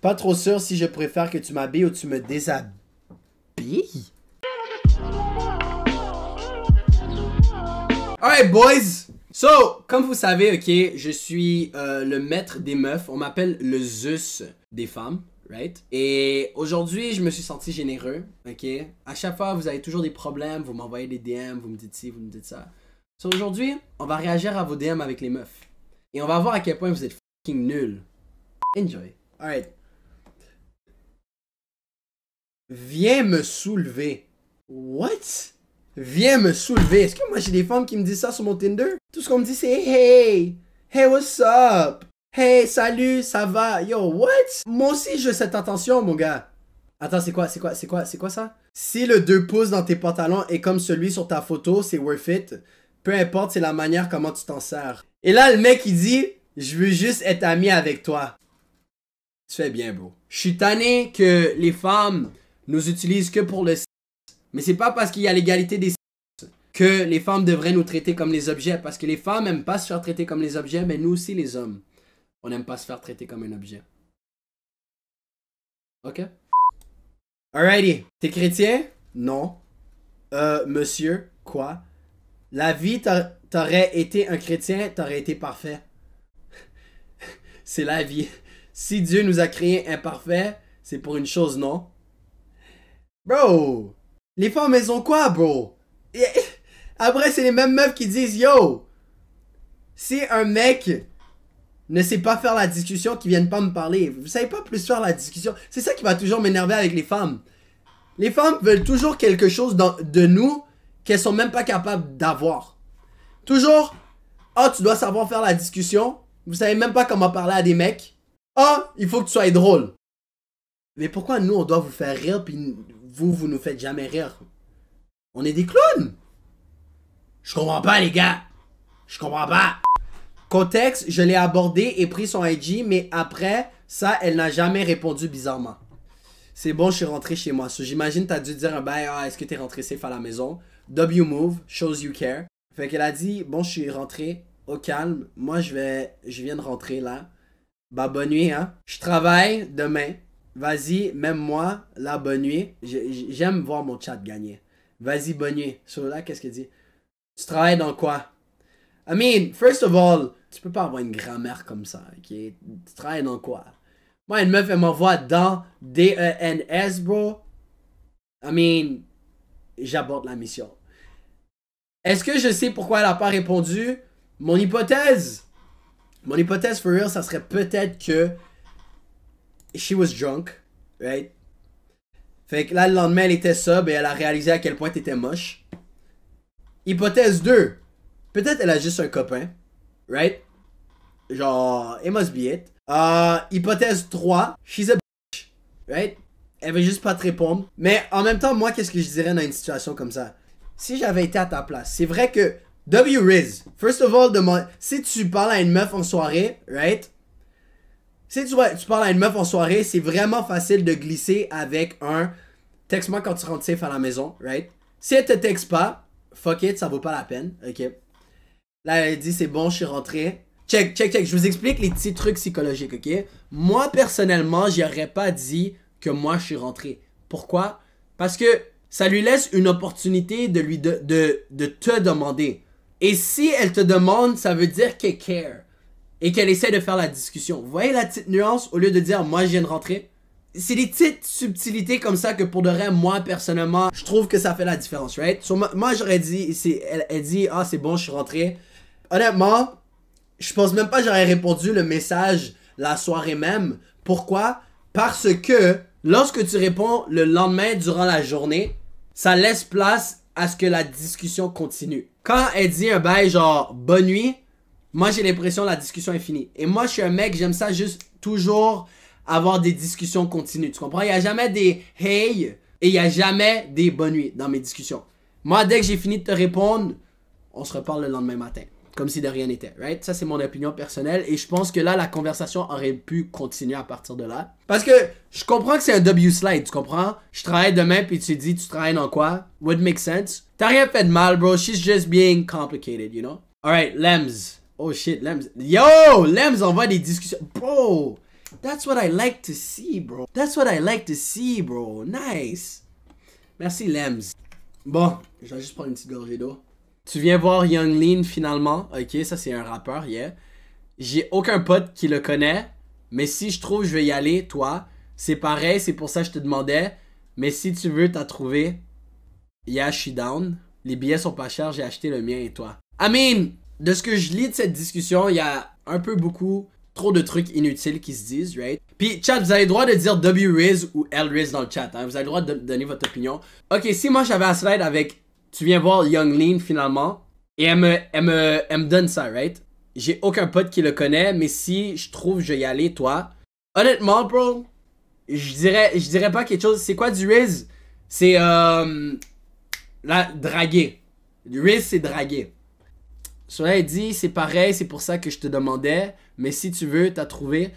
Pas trop sûr si je préfère que tu m'habilles ou tu me déshabilles. Alright, boys! So, comme vous savez, ok, je suis le maître des meufs. On m'appelle le Zeus des femmes, right? Et aujourd'hui, je me suis senti généreux, ok? À chaque fois, vous avez toujours des problèmes, vous m'envoyez des DM, vous me dites ci, vous me dites ça. So, aujourd'hui, on va réagir à vos DM avec les meufs. Et on va voir à quel point vous êtes fucking nuls. Enjoy. Alright. Viens me soulever. What? Viens me soulever. Est-ce que moi j'ai des femmes qui me disent ça sur mon Tinder? Tout ce qu'on me dit c'est hey, hey what's up? Hey salut, ça va? Yo what? Moi aussi je veux cette attention mon gars. Attends c'est quoi ça? Si le 2 pouces dans tes pantalons est comme celui sur ta photo, c'est worth it. Peu importe c'est la manière comment tu t'en sers. Et là le mec il dit je veux juste être ami avec toi. Tu fais bien bro. Je suis tanné que les femmes nous utilisent que pour le sexe. Mais c'est pas parce qu'il y a l'égalité des sexes que les femmes devraient nous traiter comme les objets. Parce que les femmes aiment pas se faire traiter comme les objets, mais nous aussi les hommes, on n'aime pas se faire traiter comme un objet. Ok? Alrighty. T'es chrétien? Non. Monsieur, quoi? La vie, t'aurais été un chrétien, t'aurais été parfait. C'est la vie. Si Dieu nous a créés imparfaits, c'est pour une chose, non? Bro! Les femmes, elles ont quoi, bro? Et après, c'est les mêmes meufs qui disent, yo! Si un mec ne sait pas faire la discussion, qui viennent pas me parler, vous savez pas plus faire la discussion. C'est ça qui va toujours m'énerver avec les femmes. Les femmes veulent toujours quelque chose de nous qu'elles sont même pas capables d'avoir. Toujours, oh, tu dois savoir faire la discussion. Vous savez même pas comment parler à des mecs. Oh, il faut que tu sois drôle. Mais pourquoi nous, on doit vous faire rire, puis vous nous faites jamais rire? On est des clowns. Je comprends pas, les gars. Je comprends pas. Contexte, je l'ai abordé et pris son IG, mais après ça, elle n'a jamais répondu bizarrement. C'est bon, je suis rentré chez moi. So, j'imagine t'as dû dire, ben, est-ce que t'es rentré safe à la maison? W move, shows you care. Fait qu'elle a dit, bon, je suis rentré au calme. Moi, je viens de rentrer là. Bah, bonne nuit, hein. Je travaille demain. Vas-y, même moi, là, bonne nuit. J'aime voir mon chat gagner. Vas-y, bonne nuit. So là, qu'est-ce qu'elle dit? Tu travailles dans quoi? I mean, first of all, tu peux pas avoir une grand-mère comme ça, ok? Tu travailles dans quoi? Moi, une meuf, elle m'envoie dans D-E-N-S, bro. I mean, j'aborde la mission. Est-ce que je sais pourquoi elle a pas répondu? Mon hypothèse, for real, ça serait peut-être que she was drunk, right? Fait que là, le lendemain, elle était sub et elle a réalisé à quel point t'étais moche. Hypothèse 2. Peut-être elle a juste un copain, right? Genre, it must be it. Hypothèse 3. She's a bitch, right? Elle veut juste pas te répondre. Mais en même temps, moi, qu'est-ce que je dirais dans une situation comme ça? Si j'avais été à ta place, c'est vrai que W-Riz, first of all, si tu parles à une meuf en soirée, right? Si tu parles à une meuf en soirée, c'est vraiment facile de glisser avec un texte-moi quand tu rentres safe à la maison, right? Si elle te texte pas, fuck it, ça vaut pas la peine, ok? Là, elle dit c'est bon, je suis rentré. Check. Je vous explique les petits trucs psychologiques, ok? Moi, personnellement, j'aurais pas dit que moi, je suis rentré. Pourquoi? Parce que ça lui laisse une opportunité de te demander. Et si elle te demande, ça veut dire qu'elle care. Et qu'elle essaie de faire la discussion. Vous voyez la petite nuance au lieu de dire moi je viens de rentrer? C'est des petites subtilités comme ça que pour de vrai, moi personnellement, je trouve que ça fait la différence, right? So, moi j'aurais dit, elle dit ah c'est bon je suis rentré. Honnêtement, je pense même pas j'aurais répondu le message la soirée même. Pourquoi? Parce que lorsque tu réponds le lendemain durant la journée, ça laisse place à ce que la discussion continue. Quand elle dit un bail genre bonne nuit, moi, j'ai l'impression que la discussion est finie. Et moi, je suis un mec, j'aime ça juste toujours avoir des discussions continues. Tu comprends? Il n'y a jamais des hey et il n'y a jamais des bonnes nuits dans mes discussions. Moi, dès que j'ai fini de te répondre, on se reparle le lendemain matin. Comme si de rien n'était, right? Ça, c'est mon opinion personnelle. Et je pense que là, la conversation aurait pu continuer à partir de là. Parce que je comprends que c'est un W-slide, tu comprends? Je travaille demain, puis tu dis, tu travailles dans quoi? Would make sense. T'as rien fait de mal, bro. She's just being complicated, you know? Alright, Lems. Oh shit, Lems. Yo! Lems envoie des discussions. Bro! That's what I like to see, bro. That's what I like to see, bro. Nice. Merci, Lems. Bon, je vais juste prendre une petite gorgée d'eau. Tu viens voir Young Lean finalement. Ok, ça c'est un rappeur, yeah. J'ai aucun pote qui le connaît. Mais si je trouve, je vais y aller, toi. C'est pareil, c'est pour ça que je te demandais. Mais si tu veux, t'as trouvé. Yeah, je suis down. Les billets sont pas chers, j'ai acheté le mien et toi. I mean, de ce que je lis de cette discussion, il y a un peu beaucoup, trop de trucs inutiles qui se disent, right? Puis, chat, vous avez le droit de dire W-Riz ou L-Riz dans le chat, hein? Vous avez le droit de donner votre opinion. Ok, si moi j'avais un slide avec, tu viens voir Young Lean finalement, et elle me donne ça, right? J'ai aucun pote qui le connaît, mais si je trouve, je vais y aller, toi. Honnêtement, bro, je dirais pas quelque chose. C'est quoi du Riz? C'est, draguer. Du Riz, c'est draguer. Cela est dit, c'est pareil, c'est pour ça que je te demandais. Mais si tu veux, t'as trouvé.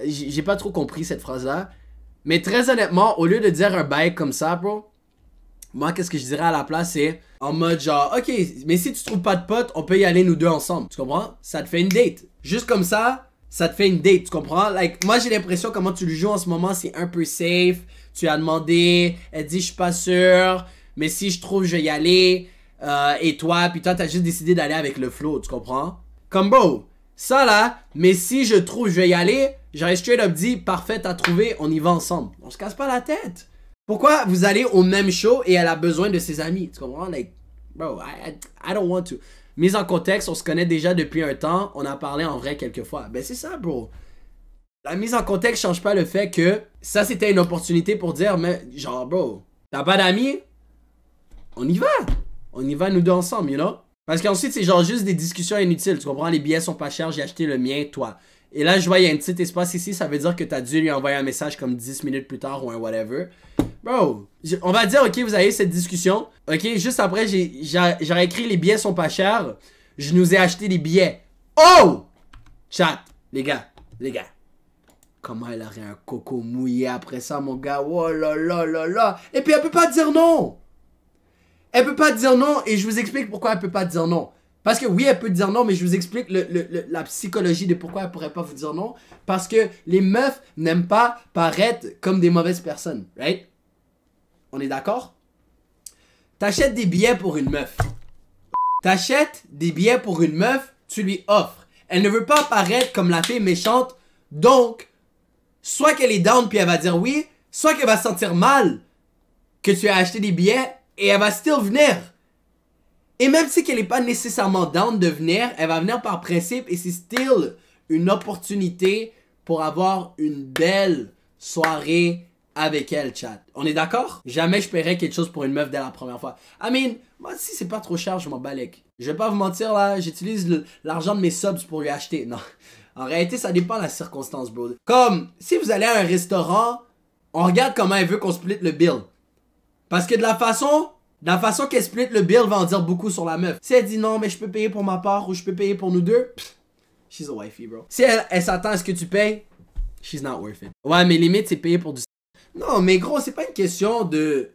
J'ai pas trop compris cette phrase-là. Mais très honnêtement, au lieu de dire un bail comme ça, bro, moi, qu'est-ce que je dirais à la place, c'est en mode genre, ok, mais si tu trouves pas de pote, on peut y aller nous deux ensemble. Tu comprends? Ça te fait une date. Juste comme ça te fait une date. Tu comprends? Like, moi, j'ai l'impression comment tu le joues en ce moment, c'est un peu safe. Tu as demandé, elle dit, je suis pas sûr. Mais si je trouve, je vais y aller. Et toi, puis toi, t'as juste décidé d'aller avec le flow, tu comprends? Comme bro, ça là, mais si je trouve, je vais y aller, j'aurais straight up dit, parfait, t'as trouvé, on y va ensemble. On se casse pas la tête. Pourquoi vous allez au même show et elle a besoin de ses amis? Tu comprends? Like, bro, I don't want to. Mise en contexte, on se connaît déjà depuis un temps, on a parlé en vrai quelques fois. Ben c'est ça, bro. La mise en contexte change pas le fait que ça, c'était une opportunité pour dire, mais genre, bro, t'as pas d'amis? On y va. On y va nous deux ensemble, you know? Parce qu'ensuite, c'est genre juste des discussions inutiles. Tu comprends? Les billets sont pas chers, j'ai acheté le mien, toi. Et là, je vois, il y a un petit espace ici. Ça veut dire que t'as dû lui envoyer un message comme 10 minutes plus tard ou un whatever. Bro, on va dire, ok, vous avez cette discussion. Ok, juste après, j'aurais écrit les billets sont pas chers. Je nous ai acheté des billets. Oh! Chat, les gars. Comment elle aurait un coco mouillé après ça, mon gars? Oh là là là là. Et puis, elle peut pas dire non. Elle peut pas dire non et je vous explique pourquoi elle peut pas dire non. Parce que oui, elle peut dire non, mais je vous explique la psychologie de pourquoi elle pourrait pas vous dire non. Parce que les meufs n'aiment pas paraître comme des mauvaises personnes, right? On est d'accord? T'achètes des billets pour une meuf. T'achètes des billets pour une meuf, tu lui offres. Elle ne veut pas paraître comme la fille méchante, donc, soit qu'elle est down puis elle va dire oui, soit qu'elle va se sentir mal que tu as acheté des billets et elle va still venir. Et même si qu'elle n'est pas nécessairement down de venir, elle va venir par principe et c'est still une opportunité pour avoir une belle soirée avec elle, chat. On est d'accord? Jamais je paierais quelque chose pour une meuf dès la première fois. I mean, moi si c'est pas trop cher, je m'en balèque. Je vais pas vous mentir là, j'utilise l'argent de mes subs pour lui acheter. Non. En réalité, ça dépend de la circonstance, bro. Comme, si vous allez à un restaurant, on regarde comment elle veut qu'on split le bill. Parce que de la façon qu'elle split le bill va en dire beaucoup sur la meuf. Si elle dit non, mais je peux payer pour ma part ou je peux payer pour nous deux, pff, she's a wifey, bro. Si elle s'attend à ce que tu payes, she's not worth it. Ouais, mais limite, c'est payer pour du... Non, mais gros, c'est pas une question de...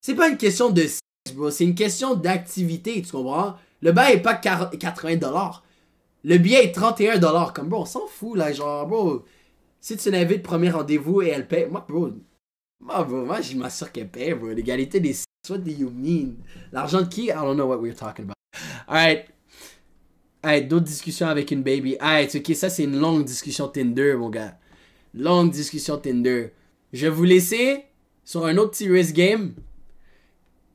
C'est pas une question de sexe, bro. C'est une question d'activité, tu comprends? Le bail est pas 80$. Le billet est 31$. Comme, bro, on s'en fout, là. Genre, bro, si tu l'invites premier rendez-vous et elle paye... Moi, je m'assure qu'elle paye, bro. L'égalité des... What do you mean? L'argent de qui? I don't know what we're talking about. Alright, d'autres discussions avec une baby. Alright, ok, ça c'est une longue discussion Tinder, mon gars. Longue discussion Tinder. Je vais vous laisser sur un autre petit risk game.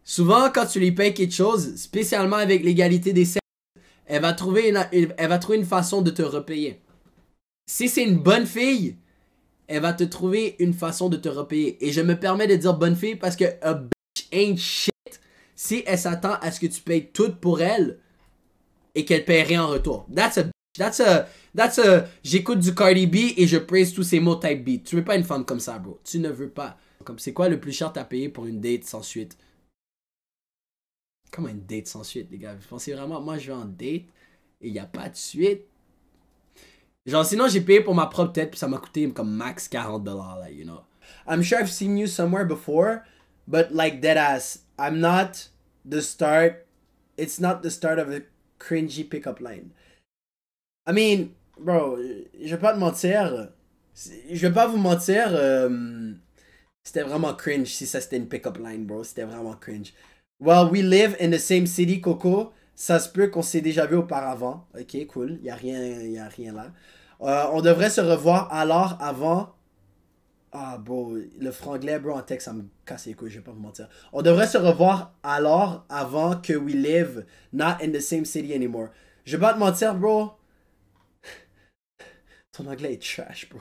Souvent, quand tu lui payes quelque chose, spécialement avec l'égalité des sexes, elle va trouver une façon de te repayer. Si c'est une bonne fille, elle va te trouver une façon de te repayer. Et je me permets de dire bonne fille parce que a bitch ain't shit si elle s'attend à ce que tu payes tout pour elle et qu'elle paye rien en retour. That's a j'écoute du Cardi B et je praise tous ces mots type beat. Tu veux pas une femme comme ça, bro. Tu ne veux pas. Comme c'est quoi le plus cher t'as payé pour une date sans suite? Comment une date sans suite, les gars? Vous pensez vraiment, moi je vais en date et il n'y a pas de suite? Genre, sinon j'ai payé pour ma propre tête puis ça m'a coûté comme max 40$, là, you know. I'm sure I've seen you somewhere before, but like deadass, I'm not the start. It's not the start of a cringy pickup line. I mean, bro, je vais pas te mentir. Je vais pas vous mentir, c'était vraiment cringe si ça c'était une pick-up line, bro. C'était vraiment cringe. Well, we live in the same city, Coco. Ça se peut qu'on s'est déjà vu auparavant. Ok, cool. Y a rien là. On devrait se revoir alors avant. Ah, bro, le franglais, bro, en texte, ça me casse les couilles, je vais pas vous mentir. On devrait se revoir alors avant que we live not in the same city anymore. Je vais pas te mentir, bro. Ton anglais est trash, bro.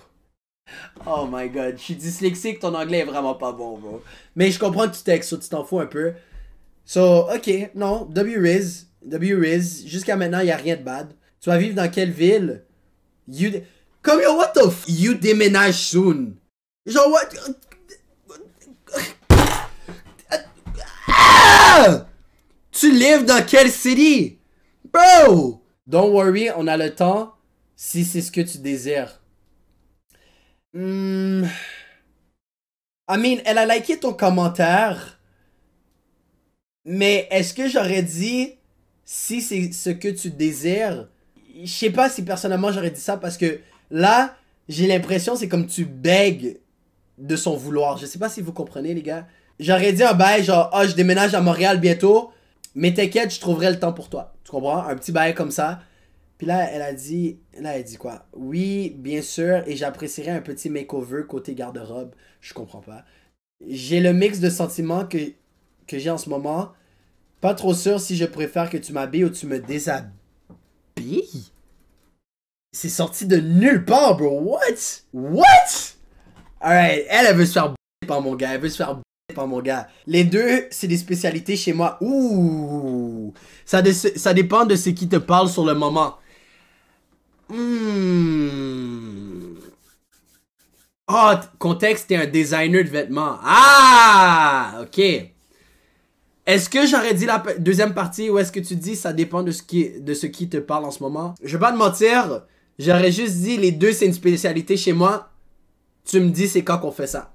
Oh my god, je suis dyslexique, ton anglais est vraiment pas bon, bro. Mais je comprends que tu textes, tu t'en fous un peu. So, ok, non, W-Riz, jusqu'à maintenant, il a rien de bad. Tu vas vivre dans quelle ville? Comme yo, what the f... You déménages soon. Genre, what? Ah! Tu lives dans quelle city? Bro! Don't worry, on a le temps si c'est ce que tu désires. I mean, elle a liké ton commentaire. Mais est-ce que j'aurais dit si c'est ce que tu désires? Je sais pas si personnellement j'aurais dit ça parce que là, j'ai l'impression c'est comme tu bègues de son vouloir. Je sais pas si vous comprenez, les gars. J'aurais dit un bail genre, ah, je déménage à Montréal bientôt, mais t'inquiète, je trouverai le temps pour toi. Tu comprends? Un petit bail comme ça. Puis là, elle dit quoi? Oui, bien sûr, et j'apprécierais un petit makeover côté garde-robe. Je comprends pas. J'ai le mix de sentiments que j'ai en ce moment. Pas trop sûr si je préfère que tu m'habilles ou tu me déshabilles. C'est sorti de nulle part, bro. What? What? Alright, elle veut se faire b***er par mon gars. Elle veut se faire b***er par mon gars. Les deux, c'est des spécialités chez moi. Ouh. Ça dépend de ce qui te parle sur le moment. Oh, contexte, t'es un designer de vêtements. Ah, ok. Est-ce que j'aurais dit la deuxième partie ou est-ce que tu dis ça dépend de ce qui te parle en ce moment? Je vais pas te mentir, j'aurais juste dit les deux c'est une spécialité chez moi. Tu me dis c'est quand qu'on fait ça.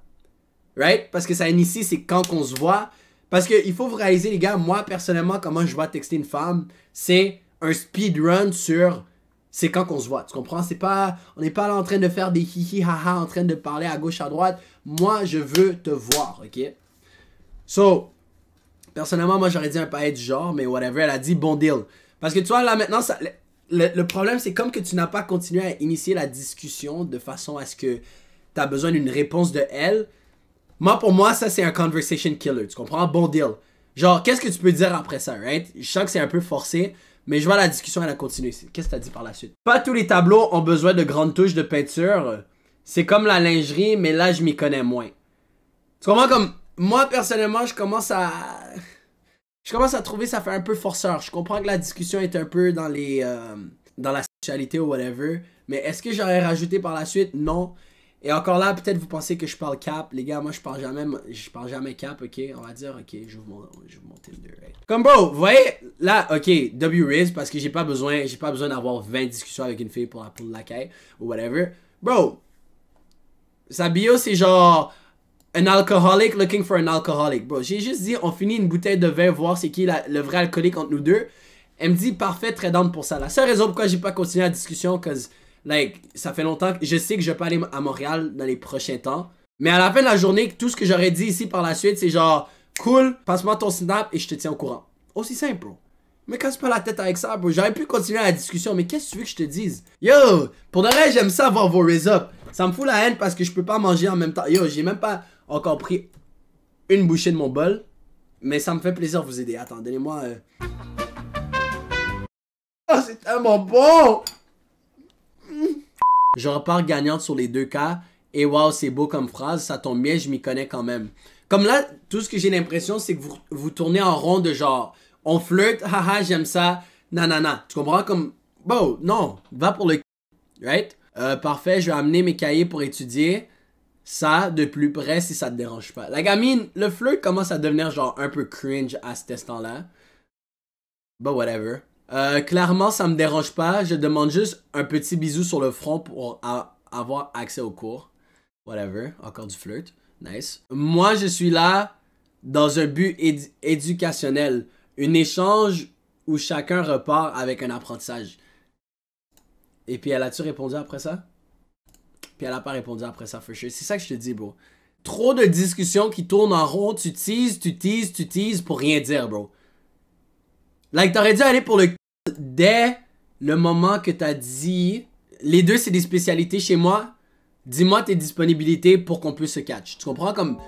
Right? Parce que ça initie c'est quand qu'on se voit. Parce que il faut vous réaliser les gars, moi personnellement comment je vois texter une femme, c'est un speedrun sur c'est quand qu'on se voit. Tu comprends? C'est pas, on n'est pas là en train de faire des hihi haha, en train de parler à gauche à droite. Moi je veux te voir, ok? So, personnellement, moi, j'aurais dit un pareil du genre, mais whatever, elle a dit bon deal. Parce que tu vois, là, maintenant, ça, le problème, c'est comme que tu n'as pas continué à initier la discussion de façon à ce que tu as besoin d'une réponse de elle. Moi, pour moi, ça, c'est un conversation killer. Tu comprends? Bon deal. Genre, qu'est-ce que tu peux dire après ça, right? Je sens que c'est un peu forcé, mais je vois la discussion, elle a continué. Qu'est-ce que tu as dit par la suite? Pas tous les tableaux ont besoin de grandes touches de peinture. C'est comme la lingerie, mais là, je m'y connais moins. Tu comprends? Comme... Moi, personnellement, je commence à trouver ça fait un peu forceur. Je comprends que la discussion est un peu dans dans la sexualité ou whatever. Mais est-ce que j'aurais rajouté par la suite? Non. Et encore là, peut-être vous pensez que je parle cap. Les gars, moi, je parle jamais cap, ok? On va dire, ok, je vous mon Tinder, right? Comme bro, vous voyez, là, ok, W-Riz, parce que j'ai pas besoin d'avoir 20 discussions avec une fille pour la laquelle ou whatever. Bro, sa bio, c'est genre... An alcoholic looking for an alcoholic. Bro, j'ai juste dit, on finit une bouteille de vin, voir c'est qui le vrai alcoolique entre nous deux. Elle me dit, parfait, très down pour ça. La seule raison pourquoi j'ai pas continué la discussion, cause, like, ça fait longtemps que je sais que je vais pas aller à Montréal dans les prochains temps. Mais à la fin de la journée, tout ce que j'aurais dit ici par la suite, c'est genre, cool, passe-moi ton snap et je te tiens au courant. Aussi simple, bro. Mais casse pas la tête avec ça, bro. J'aurais pu continuer la discussion, mais qu'est-ce que tu veux que je te dise? Yo, pour de vrai, j'aime ça voir vos res-up. Ça me fout la haine parce que je peux pas manger en même temps. Yo, j'ai même pas encore pris une bouchée de mon bol. Mais ça me fait plaisir de vous aider. Attends, donnez-moi... Oh, c'est tellement bon! Je repars gagnante sur les deux cas. Et wow, c'est beau comme phrase. Ça tombe bien, je m'y connais quand même. Comme là, tout ce que j'ai l'impression, c'est que vous tournez en rond de genre... On flirte, haha, j'aime ça, nanana. Tu comprends? Comme... Bon, non, va pour le... Right? Parfait, je vais amener mes cahiers pour étudier ça de plus près si ça te dérange pas. La gamine, le flirt commence à devenir genre un peu cringe à cet instant-là. But whatever. Clairement, ça me dérange pas. Je demande juste un petit bisou sur le front pour avoir accès au cours. Whatever. Encore du flirt. Nice. Moi, je suis là dans un but éducationnel. Un échange où chacun repart avec un apprentissage. Et puis, elle a-tu répondu après ça? Puis elle a pas répondu après ça, for sure. C'est ça que je te dis, bro. Trop de discussions qui tournent en rond, tu teases pour rien dire, bro. Like, t'aurais dû aller pour le dès le moment que t'as dit les deux c'est des spécialités chez moi. Dis-moi tes disponibilités pour qu'on puisse se catch. Tu comprends? Comme